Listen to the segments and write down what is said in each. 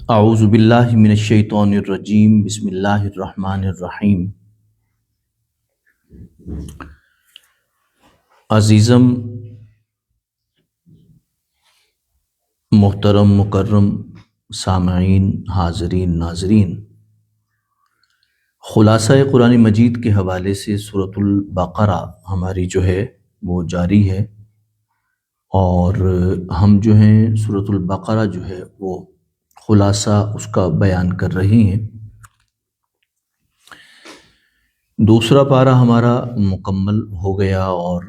اعوذ باللہ من الشیطان الرجیم بسم اللہ الرحمن الرحیم۔ عزیزم، محترم مکرم سامعین، حاضرین ناظرین، خلاصہ قرآن مجید کے حوالے سے سورۃ البقرہ ہماری جو ہے وہ جاری ہے، اور ہم جو ہیں سورۃ البقرہ جو ہے وہ خلاصہ اس کا بیان کر رہے ہیں۔ دوسرا پارہ ہمارا مکمل ہو گیا اور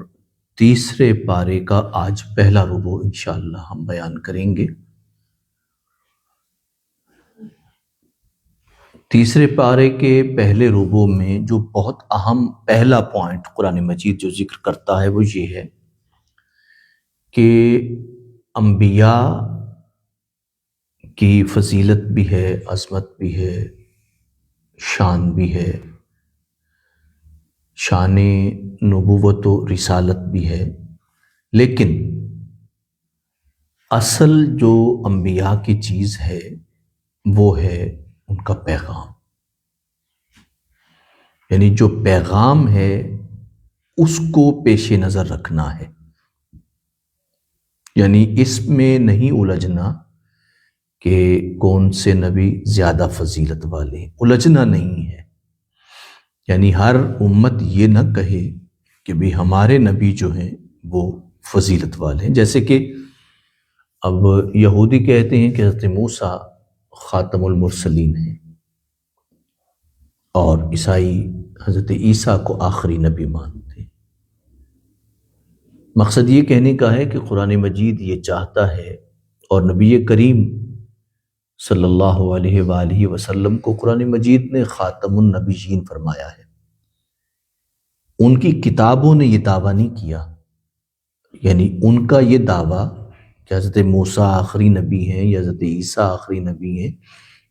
تیسرے پارے کا آج پہلا ربع انشاءاللہ ہم بیان کریں گے۔ تیسرے پارے کے پہلے ربع میں جو بہت اہم پہلا پوائنٹ قرآن مجید جو ذکر کرتا ہے وہ یہ ہے کہ انبیاء کی فضیلت بھی ہے، عظمت بھی ہے، شان بھی ہے، شان نبوت و رسالت بھی ہے، لیکن اصل جو انبیاء کی چیز ہے وہ ہے ان کا پیغام، یعنی جو پیغام ہے اس کو پیش نظر رکھنا ہے، یعنی اس میں نہیں الجھنا کہ کون سے نبی زیادہ فضیلت والے ہیں، الجھنا نہیں ہے۔ یعنی ہر امت یہ نہ کہے کہ بھی ہمارے نبی جو ہیں وہ فضیلت والے ہیں، جیسے کہ اب یہودی کہتے ہیں کہ حضرت موسیٰ خاتم المرسلین ہیں، اور عیسائی حضرت عیسیٰ کو آخری نبی مانتے ہیں۔ مقصد یہ کہنے کا ہے کہ قرآن مجید یہ چاہتا ہے، اور نبی کریم صلی اللہ علیہ وآلہ وسلم کو قرآن مجید نے خاتم النبیین فرمایا ہے۔ ان کی کتابوں نے یہ دعویٰ نہیں کیا، یعنی ان کا یہ دعویٰ کہ حضرت موسیٰ آخری نبی ہیں یا حضرت عیسیٰ آخری نبی ہیں،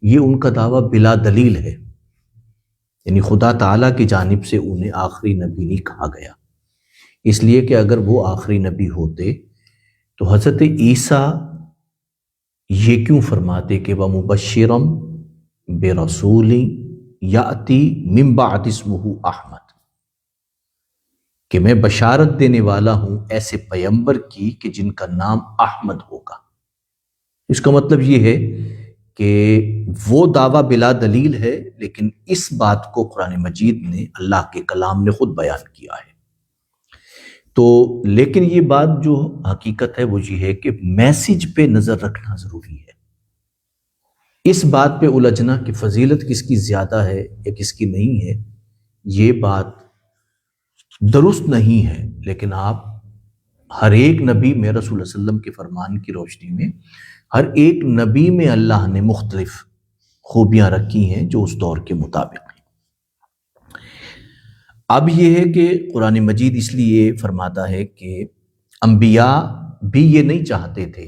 یہ ان کا دعویٰ بلا دلیل ہے، یعنی خدا تعالیٰ کی جانب سے انہیں آخری نبی نہیں کہا گیا، اس لیے کہ اگر وہ آخری نبی ہوتے تو حضرت عیسیٰ یہ کیوں فرماتے کہ وَمُبَشِّرًا بِرَسُولٍ يَأْتِي مِن بَعْدِ اسْمُهُ احمد، کہ میں بشارت دینے والا ہوں ایسے پیغمبر کی کہ جن کا نام احمد ہوگا۔ اس کا مطلب یہ ہے کہ وہ دعویٰ بلا دلیل ہے، لیکن اس بات کو قرآن مجید نے، اللہ کے کلام نے خود بیان کیا ہے۔ تو لیکن یہ بات جو حقیقت ہے وہ یہ ہے کہ میسج پہ نظر رکھنا ضروری ہے۔ اس بات پہ الجھنا کہ فضیلت کس کی زیادہ ہے یا کس کی نہیں ہے، یہ بات درست نہیں ہے، لیکن آپ ہر ایک نبی میں رسول اللہ صلی اللہ علیہ وسلم کے فرمان کی روشنی میں ہر ایک نبی میں اللہ نے مختلف خوبیاں رکھی ہیں جو اس دور کے مطابق ہیں۔ اب یہ ہے کہ قرآن مجید اس لیے فرماتا ہے کہ انبیاء بھی یہ نہیں چاہتے تھے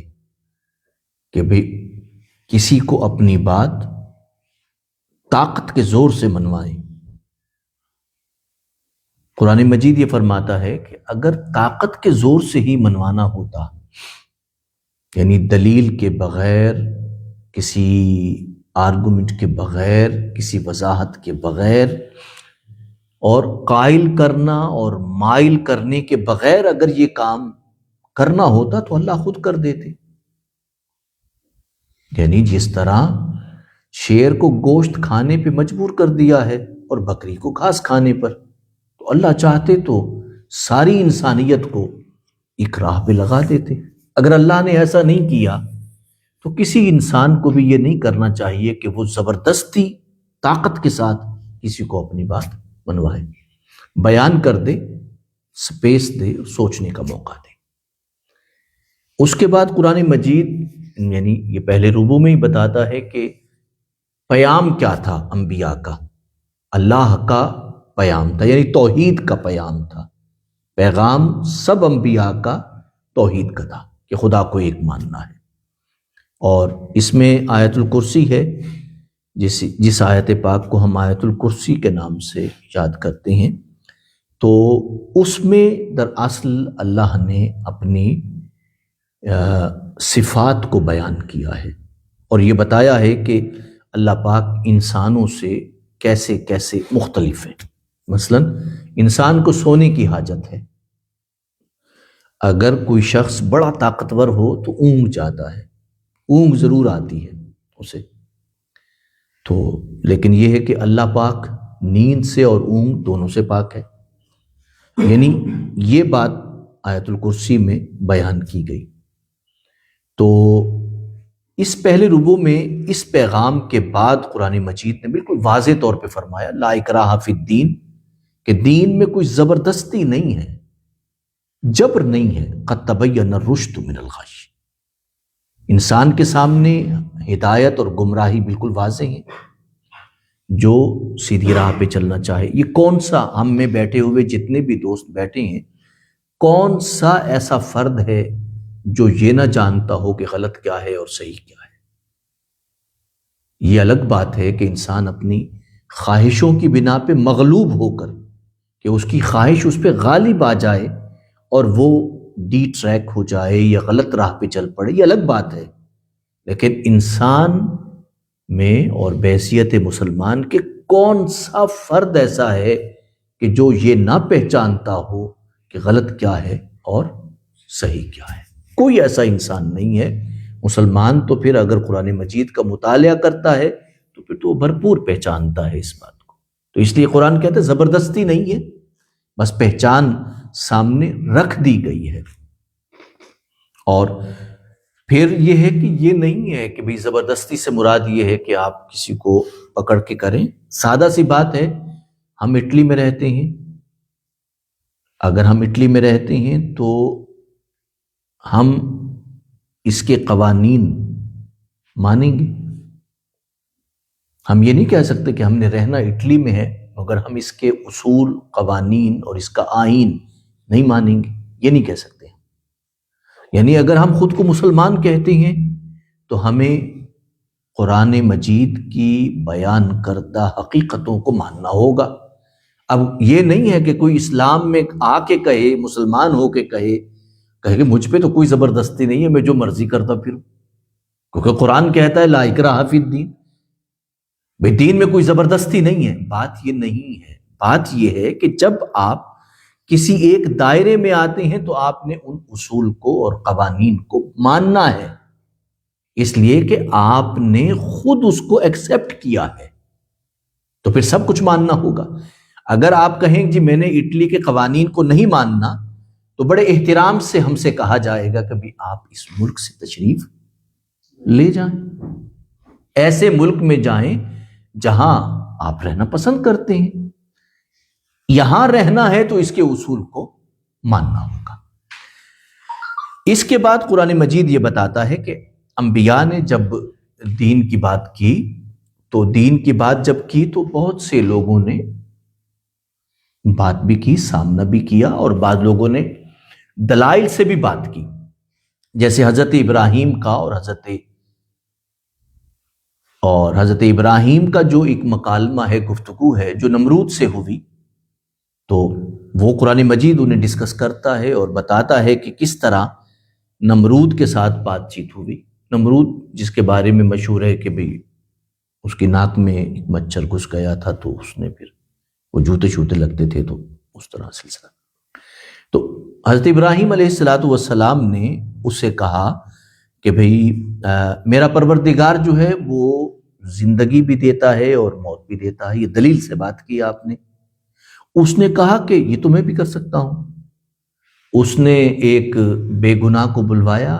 کہ بھی کسی کو اپنی بات طاقت کے زور سے منوائیں۔ قرآن مجید یہ فرماتا ہے کہ اگر طاقت کے زور سے ہی منوانا ہوتا، یعنی دلیل کے بغیر، کسی آرگومنٹ کے بغیر، کسی وضاحت کے بغیر، اور قائل کرنا اور مائل کرنے کے بغیر اگر یہ کام کرنا ہوتا تو اللہ خود کر دیتے۔ یعنی جس طرح شیر کو گوشت کھانے پہ مجبور کر دیا ہے اور بکری کو گھاس کھانے پر، تو اللہ چاہتے تو ساری انسانیت کو ایک راہ پہ لگا دیتے۔ اگر اللہ نے ایسا نہیں کیا تو کسی انسان کو بھی یہ نہیں کرنا چاہیے کہ وہ زبردستی طاقت کے ساتھ کسی کو اپنی بات منوائے، بیان کر دے، سپیس دے، سوچنے کا موقع دے۔ اس کے بعد قرآن مجید یعنی یہ پہلے ربع میں ہی بتاتا ہے کہ پیام کیا تھا انبیاء کا، اللہ کا پیام تھا، یعنی توحید کا پیام تھا۔ پیغام سب انبیاء کا توحید کا تھا کہ خدا کو ایک ماننا ہے، اور اس میں آیت الکرسی ہے، جس آیت پاک کو ہم آیت الکرسی کے نام سے یاد کرتے ہیں، تو اس میں دراصل اللہ نے اپنی صفات کو بیان کیا ہے، اور یہ بتایا ہے کہ اللہ پاک انسانوں سے کیسے کیسے مختلف ہیں۔ مثلا انسان کو سونے کی حاجت ہے، اگر کوئی شخص بڑا طاقتور ہو تو اونگ جاتا ہے، اونگ ضرور آتی ہے اسے، تو لیکن یہ ہے کہ اللہ پاک نیند سے اور اونگ دونوں سے پاک ہے، یعنی یہ بات آیت الکرسی میں بیان کی گئی۔ تو اس پہلے ربوع میں اس پیغام کے بعد قرآن مجید نے بالکل واضح طور پہ فرمایا لا اکراہ فی الدین، کہ دین میں کوئی زبردستی نہیں ہے، جبر نہیں ہے، قد تبین الرشد من الغی، انسان کے سامنے ہدایت اور گمراہی بالکل واضح ہے، جو سیدھی راہ پہ چلنا چاہے۔ یہ کون سا ہم میں بیٹھے ہوئے جتنے بھی دوست بیٹھے ہیں، کون سا ایسا فرد ہے جو یہ نہ جانتا ہو کہ غلط کیا ہے اور صحیح کیا ہے؟ یہ الگ بات ہے کہ انسان اپنی خواہشوں کی بنا پہ مغلوب ہو کر، کہ اس کی خواہش اس پہ غالب آ جائے اور وہ ڈی ٹریک ہو جائے یا غلط راہ پہ چل پڑے، یہ الگ بات ہے۔ لیکن انسان میں اور بحیثیت مسلمان کے کون سا فرد ایسا ہے کہ جو یہ نہ پہچانتا ہو کہ غلط کیا ہے اور صحیح کیا ہے؟ کوئی ایسا انسان نہیں ہے۔ مسلمان تو پھر اگر قرآن مجید کا مطالعہ کرتا ہے تو پھر تو وہ بھرپور پہچانتا ہے اس بات کو۔ تو اس لیے قرآن کہتا ہے زبردستی نہیں ہے، بس پہچان سامنے رکھ دی گئی ہے۔ اور پھر یہ ہے کہ یہ نہیں ہے کہ بھئی زبردستی سے مراد یہ ہے کہ آپ کسی کو پکڑ کے کریں۔ سادہ سی بات ہے، ہم اٹلی میں رہتے ہیں، اگر ہم اٹلی میں رہتے ہیں تو ہم اس کے قوانین مانیں گے۔ ہم یہ نہیں کہہ سکتے کہ ہم نے رہنا اٹلی میں ہے مگر ہم اس کے اصول، قوانین اور اس کا آئین نہیں مانیں گے، یہ نہیں کہہ سکتے۔ یعنی اگر ہم خود کو مسلمان کہتے ہیں تو ہمیں قرآن مجید کی بیان کردہ حقیقتوں کو ماننا ہوگا۔ اب یہ نہیں ہے کہ کوئی اسلام میں آ کے کہے، مسلمان ہو کے کہے کہ مجھ پہ تو کوئی زبردستی نہیں ہے، میں جو مرضی کرتا پھروں، کیونکہ قرآن کہتا ہے لا اکراہ فی الدین، بھئی دین میں کوئی زبردستی نہیں ہے۔ بات یہ نہیں ہے، بات یہ ہے کہ جب آپ کسی ایک دائرے میں آتے ہیں تو آپ نے ان اصول کو اور قوانین کو ماننا ہے، اس لیے کہ آپ نے خود اس کو ایکسپٹ کیا ہے، تو پھر سب کچھ ماننا ہوگا۔ اگر آپ کہیں جی میں نے اٹلی کے قوانین کو نہیں ماننا، تو بڑے احترام سے ہم سے کہا جائے گا کہ بھی آپ اس ملک سے تشریف لے جائیں، ایسے ملک میں جائیں جہاں آپ رہنا پسند کرتے ہیں، یہاں رہنا ہے تو اس کے اصول کو ماننا ہوگا۔ اس کے بعد قرآن مجید یہ بتاتا ہے کہ انبیاء نے جب دین کی بات کی تو دین کی بات جب کی تو بہت سے لوگوں نے بات بھی کی، سامنا بھی کیا، اور بعض لوگوں نے دلائل سے بھی بات کی، جیسے حضرت ابراہیم کا اور حضرت ابراہیم کا جو ایک مکالمہ ہے، گفتگو ہے جو نمرود سے ہوئی، تو وہ قرآن مجید انہیں ڈسکس کرتا ہے اور بتاتا ہے کہ کس طرح نمرود کے ساتھ بات چیت ہوئی۔ نمرود جس کے بارے میں مشہور ہے کہ بھئی اس کی ناک میں ایک مچھر گھس گیا تھا تو اس نے پھر وہ جوتے شوتے لگتے تھے، تو اس طرح سلسلہ۔ تو حضرت ابراہیم علیہ السلام نے اس سے کہا کہ بھئی میرا پروردگار جو ہے وہ زندگی بھی دیتا ہے اور موت بھی دیتا ہے، یہ دلیل سے بات کی آپ نے۔ اس نے کہا کہ یہ تو میں بھی کر سکتا ہوں۔ اس نے ایک بے گناہ کو بلوایا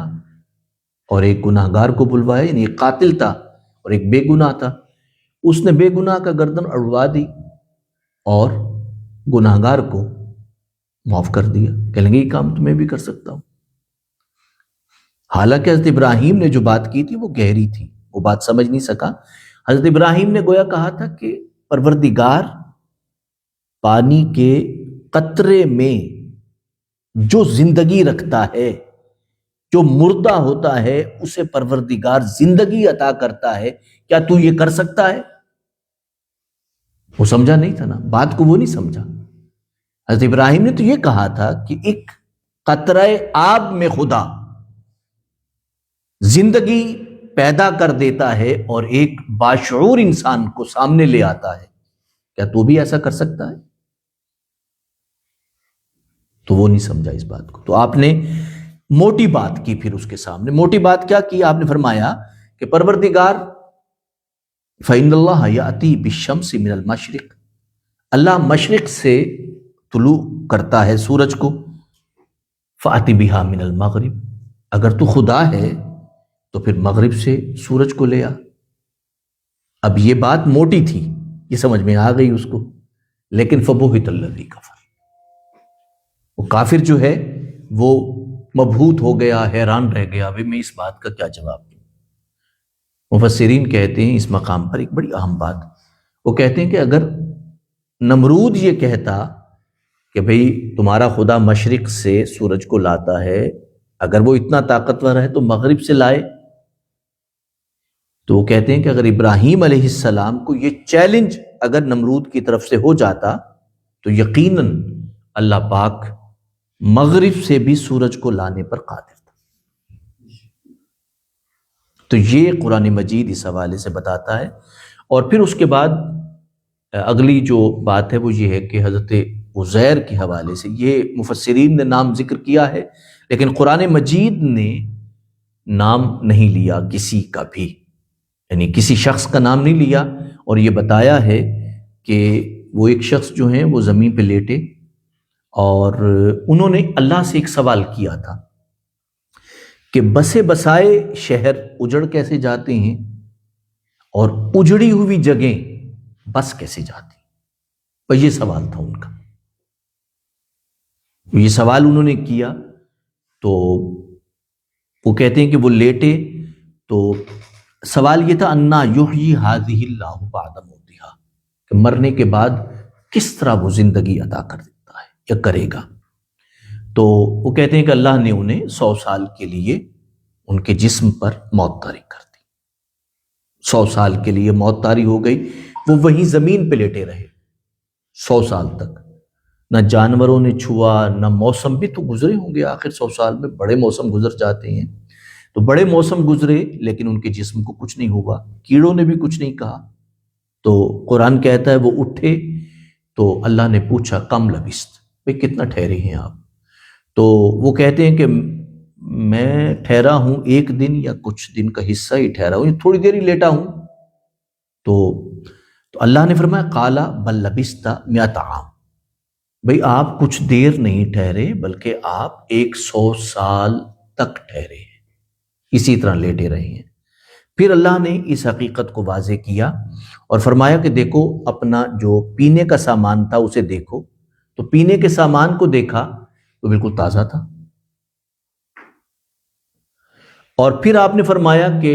اور ایک گناہ گار کو بلوایا، یعنی ایک قاتل تھا اور ایک بے گناہ تھا۔ اس نے بے گناہ کا گردن اڑوا دی اور گناہ گار کو معاف کر دیا۔ کہیں گے یہ کام تو میں بھی کر سکتا ہوں۔ حالانکہ حضرت ابراہیم نے جو بات کی تھی وہ گہری تھی، وہ بات سمجھ نہیں سکا۔ حضرت ابراہیم نے گویا کہا تھا کہ پروردگار پانی کے قطرے میں جو زندگی رکھتا ہے، جو مردہ ہوتا ہے اسے پروردگار زندگی عطا کرتا ہے، کیا تو یہ کر سکتا ہے؟ وہ سمجھا نہیں تھا نا، بات کو وہ نہیں سمجھا۔ حضرت ابراہیم نے تو یہ کہا تھا کہ ایک قطرہ آب میں خدا زندگی پیدا کر دیتا ہے اور ایک باشعور انسان کو سامنے لے آتا ہے، کیا تو بھی ایسا کر سکتا ہے؟ تو وہ نہیں سمجھا اس بات کو. تو آپ نے موٹی بات کی. پھر اس کے سامنے موٹی بات کیا کی؟ آپ نے فرمایا کہ پروردگار فَإِنَّ اللَّهَ يَأْتِي بِالشَّمْسِ مِنَ الْمَشْرِقِ، اللہ مشرق سے طلوع کرتا ہے سورج کو، فَأْتِ بِهَا مِنَ الْمَغْرِبِ، اگر تو خدا ہے تو پھر مغرب سے سورج کو لے آ. اب یہ بات موٹی تھی، یہ سمجھ میں آ گئی اس کو، لیکن فَبُهِتَ الَّذِي كَفَرَ، وہ کافر جو ہے وہ مبہوت ہو گیا، حیران رہ گیا، بھئی میں اس بات کا کیا جواب دوں. مفسرین کہتے ہیں اس مقام پر ایک بڑی اہم بات، وہ کہتے ہیں کہ اگر نمرود یہ کہتا کہ بھئی تمہارا خدا مشرق سے سورج کو لاتا ہے، اگر وہ اتنا طاقتور ہے تو مغرب سے لائے. تو وہ کہتے ہیں کہ اگر ابراہیم علیہ السلام کو یہ چیلنج اگر نمرود کی طرف سے ہو جاتا تو یقیناً اللہ پاک مغرب سے بھی سورج کو لانے پر قادر تھا. تو یہ قرآن مجید اس حوالے سے بتاتا ہے. اور پھر اس کے بعد اگلی جو بات ہے وہ یہ ہے کہ حضرت عزیر کے حوالے سے یہ مفسرین نے نام ذکر کیا ہے، لیکن قرآن مجید نے نام نہیں لیا کسی کا بھی، یعنی کسی شخص کا نام نہیں لیا، اور یہ بتایا ہے کہ وہ ایک شخص جو ہیں وہ زمین پہ لیٹے اور انہوں نے اللہ سے ایک سوال کیا تھا کہ بسے بسائے شہر اجڑ کیسے جاتے ہیں اور اجڑی ہوئی جگہیں بس کیسے جاتی. اور یہ سوال تھا ان کا، یہ سوال انہوں نے کیا. تو وہ کہتے ہیں کہ وہ لیٹے تو سوال یہ تھا انا یحیی ھذہ اللہ بعد موتہا، کہ مرنے کے بعد کس طرح وہ زندگی عطا کر دیتا ہے یا کرے گا. تو وہ کہتے ہیں کہ اللہ نے انہیں 100 سال کے لیے ان کے جسم پر موت طاری کر دی. 100 سال کے لیے موت طاری ہو گئی، وہ وہیں زمین پہ لیٹے رہے 100 سال تک. نہ جانوروں نے چھوا، نہ موسم بھی تو گزرے ہوں گے، آخر 100 سال میں بڑے موسم گزر جاتے ہیں. تو بڑے موسم گزرے لیکن ان کے جسم کو کچھ نہیں ہوا، کیڑوں نے بھی کچھ نہیں کہا. تو قرآن کہتا ہے وہ اٹھے تو اللہ نے پوچھا کم لبست، بھئی کتنا ٹھہرے ہیں آپ؟ تو وہ کہتے ہیں کہ میں ٹھہرا ہوں 1 دن یا کچھ دن کا حصہ ہی ٹھہرا ہوں، تھوڑی دیر ہی لیٹا ہوں. تو اللہ نے فرمایا قال بل لبست 100 عام، بھئی آپ کچھ دیر نہیں ٹھہرے بلکہ آپ 100 سال تک ٹھہرے ہیں، اسی طرح لیٹے رہے ہیں. پھر اللہ نے اس حقیقت کو واضح کیا اور فرمایا کہ دیکھو اپنا جو پینے کا سامان تھا اسے دیکھو. تو پینے کے سامان کو دیکھا تو بالکل تازہ تھا. اور پھر آپ نے فرمایا کہ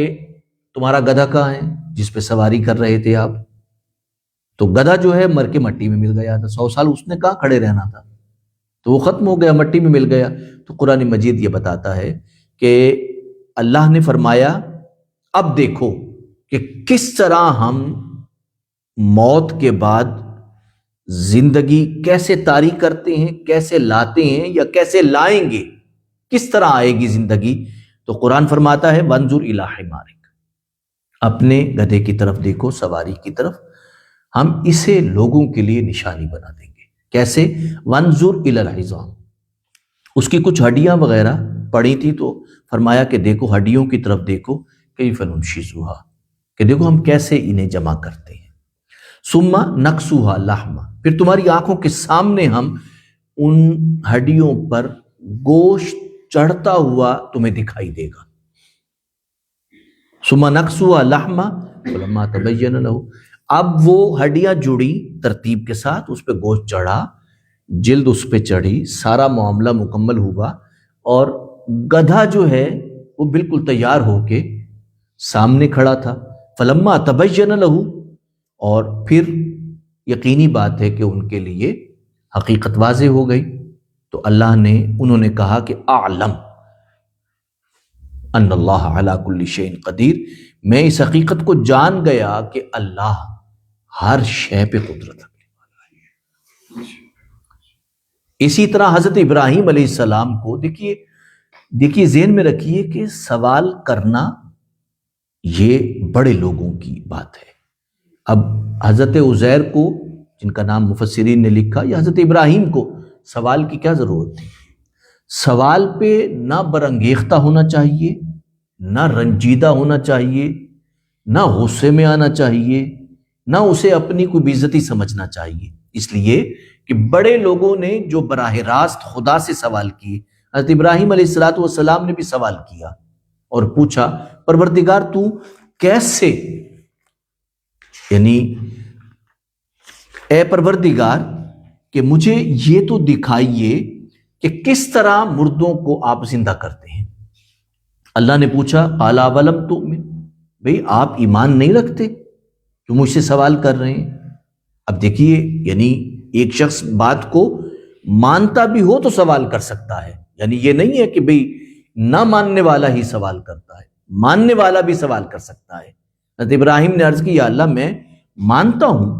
تمہارا گدھا کہاں ہے جس پہ سواری کر رہے تھے آپ؟ تو گدھا جو ہے مر کے مٹی میں مل گیا تھا. 100 سال اس نے کہاں کھڑے رہنا تھا، تو وہ ختم ہو گیا، مٹی میں مل گیا. تو قرآن مجید یہ بتاتا ہے کہ اللہ نے فرمایا اب دیکھو کہ کس طرح ہم موت کے بعد زندگی کیسے طاری کرتے ہیں، کیسے لاتے ہیں یا کیسے لائیں گے، کس طرح آئے گی زندگی. تو قرآن فرماتا ہے وانظر الی حمارک، اپنے گدھے کی طرف دیکھو، سواری کی طرف، ہم اسے لوگوں کے لیے نشانی بنا دیں گے. کیسے؟ وانظر الی العظام، اس کی کچھ ہڈیاں وغیرہ پڑی تھی تو فرمایا کہ دیکھو ہڈیوں کی طرف دیکھو، کیف ننشزھا، کہ دیکھو ہم کیسے انہیں جمع کرتے ہیں. ثم نکسوھا لحما، پھر تمہاری آنکھوں کے سامنے ہم ان ہڈیوں پر گوشت چڑھتا ہوا تمہیں دکھائی دے گا. ثم نکسوھا لحما فلما تبین لہ، اب وہ ہڈیاں جڑی ترتیب کے ساتھ، اس پہ گوشت چڑھا، جلد اس پہ چڑھی، سارا معاملہ مکمل ہوا، اور گدھا جو ہے وہ بالکل تیار ہو کے سامنے کھڑا تھا. فلما تبین لہ، اور پھر یقینی بات ہے کہ ان کے لیے حقیقت واضح ہو گئی. تو انہوں نے کہا کہ اعلم ان اللہ علی کل شیء قدیر، میں اس حقیقت کو جان گیا کہ اللہ ہر شے پہ قدرت رکھنے والا ہے. اسی طرح حضرت ابراہیم علیہ السلام کو دیکھیے ذہن میں رکھیے کہ سوال کرنا یہ بڑے لوگوں کی بات ہے۔ اب حضرت عزیر کو، جن کا نام مفسرین نے لکھا، یا حضرت ابراہیم کو سوال کی کیا ضرورت تھی؟ سوال پہ نہ برانگیختہ ہونا چاہیے، نہ رنجیدہ ہونا چاہیے، نہ غصے میں آنا چاہیے، نہ اسے اپنی کوئی بےعزتی سمجھنا چاہیے، اس لیے کہ بڑے لوگوں نے جو براہ راست خدا سے سوال کیے، حضرت ابراہیم علیہ السلام نے بھی سوال کیا اور پوچھا پروردگار تو کیسے، یعنی اے پروردگار کہ مجھے یہ تو دکھائیے کہ کس طرح مردوں کو آپ زندہ کرتے ہیں۔ اللہ نے پوچھا قال اولم تؤمن، بھئی آپ ایمان نہیں رکھتے جو مجھ سے سوال کر رہے ہیں؟ اب دیکھیے، یعنی ایک شخص بات کو مانتا بھی ہو تو سوال کر سکتا ہے، یعنی یہ نہیں ہے کہ بھئی نہ ماننے والا ہی سوال کرتا ہے، ماننے والا بھی سوال کر سکتا ہے۔ حضرت ابراہیم نے عرض کی یا اللہ میں مانتا ہوں،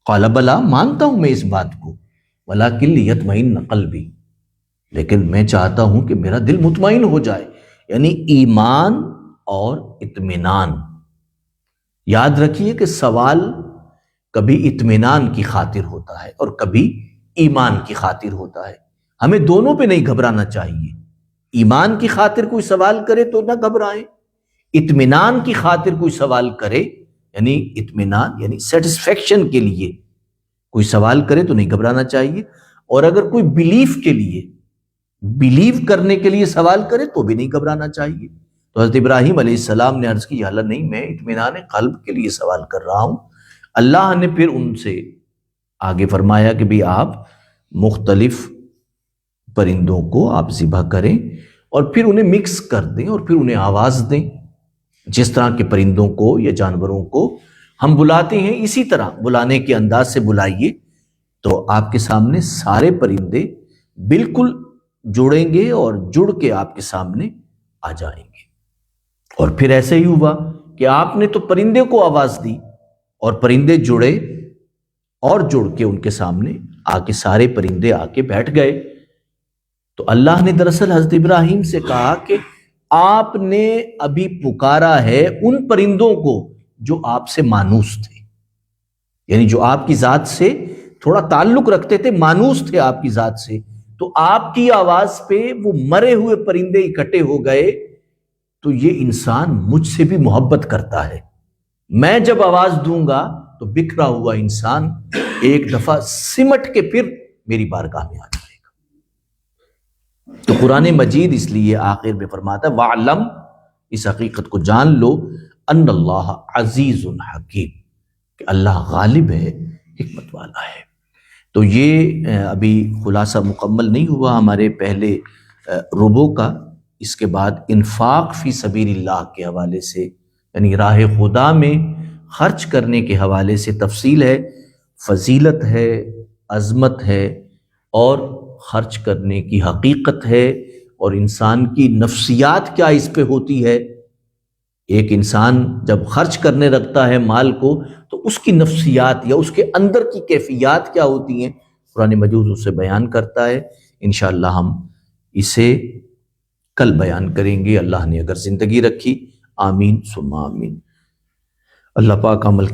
قال بلا، مانتا ہوں میں اس بات کو، ولکن لیطمئن قلبی، لیکن میں چاہتا ہوں کہ میرا دل مطمئن ہو جائے، یعنی ایمان اور اطمینان۔ یاد رکھیے کہ سوال کبھی اطمینان کی خاطر ہوتا ہے اور کبھی ایمان کی خاطر ہوتا ہے، ہمیں دونوں پہ نہیں گھبرانا چاہیے۔ ایمان کی خاطر کوئی سوال کرے تو نہ گھبرائیں، اطمینان کی خاطر کوئی سوال کرے، یعنی اطمینان یعنی سیٹسفیکشن کے لیے کوئی سوال کرے تو نہیں گھبرانا چاہیے، اور اگر کوئی بلیو کرنے کے لیے سوال کرے تو بھی نہیں گھبرانا چاہیے۔ تو حضرت ابراہیم علیہ السلام نے عرض کی یا اللہ نہیں، میں اطمینان قلب کے لیے سوال کر رہا ہوں۔ اللہ نے پھر ان سے آگے فرمایا کہ بھی آپ مختلف پرندوں کو آپ ذبح کریں اور پھر انہیں مکس کر دیں اور پھر انہیں آواز دیں، جس طرح کے پرندوں کو یا جانوروں کو ہم بلاتے ہیں اسی طرح بلانے کے انداز سے بلائیے، تو آپ کے سامنے سارے پرندے بالکل جڑیں گے اور جڑ کے آپ کے سامنے آ جائیں گے۔ اور پھر ایسے ہی ہوا کہ آپ نے تو پرندے کو آواز دی اور پرندے جڑے اور جڑ کے ان کے سامنے آ کے سارے پرندے آ کے بیٹھ گئے۔ تو اللہ نے دراصل حضرت ابراہیم سے کہا کہ آپ نے ابھی پکارا ہے ان پرندوں کو جو آپ سے مانوس تھے، یعنی جو آپ کی ذات سے تھوڑا تعلق رکھتے تھے، مانوس تھے آپ کی ذات سے، تو آپ کی آواز پہ وہ مرے ہوئے پرندے اکٹھے ہو گئے۔ تو یہ انسان مجھ سے بھی محبت کرتا ہے، میں جب آواز دوں گا تو بکھرا ہوا انسان ایک دفعہ سمٹ کے پھر میری بارگاہ میں آ جائے گا۔ تو قرآن مجید اس لیے آخر میں فرماتا ہے وَعْلَمْ، اس حقیقت کو جان لو، ان اللہ عزیز حکیم، کہ اللہ غالب ہے، حکمت والا ہے۔ تو یہ ابھی خلاصہ مکمل نہیں ہوا ہمارے پہلے ربع کا، اس کے بعد انفاق فی سبیل اللہ کے حوالے سے، یعنی راہ خدا میں خرچ کرنے کے حوالے سے تفصیل ہے، فضیلت ہے، عظمت ہے، اور خرچ کرنے کی حقیقت ہے، اور انسان کی نفسیات کیا اس پہ ہوتی ہے۔ ایک انسان جب خرچ کرنے لگتا ہے مال کو تو اس کی نفسیات یا اس کے اندر کی کیفیات کیا ہوتی ہیں، قرآن مجید اسے بیان کرتا ہے۔ انشاءاللہ ہم اسے کل بیان کریں گے، اللہ نے اگر زندگی رکھی، آمین ثم آمین۔ اللہ پاک عمل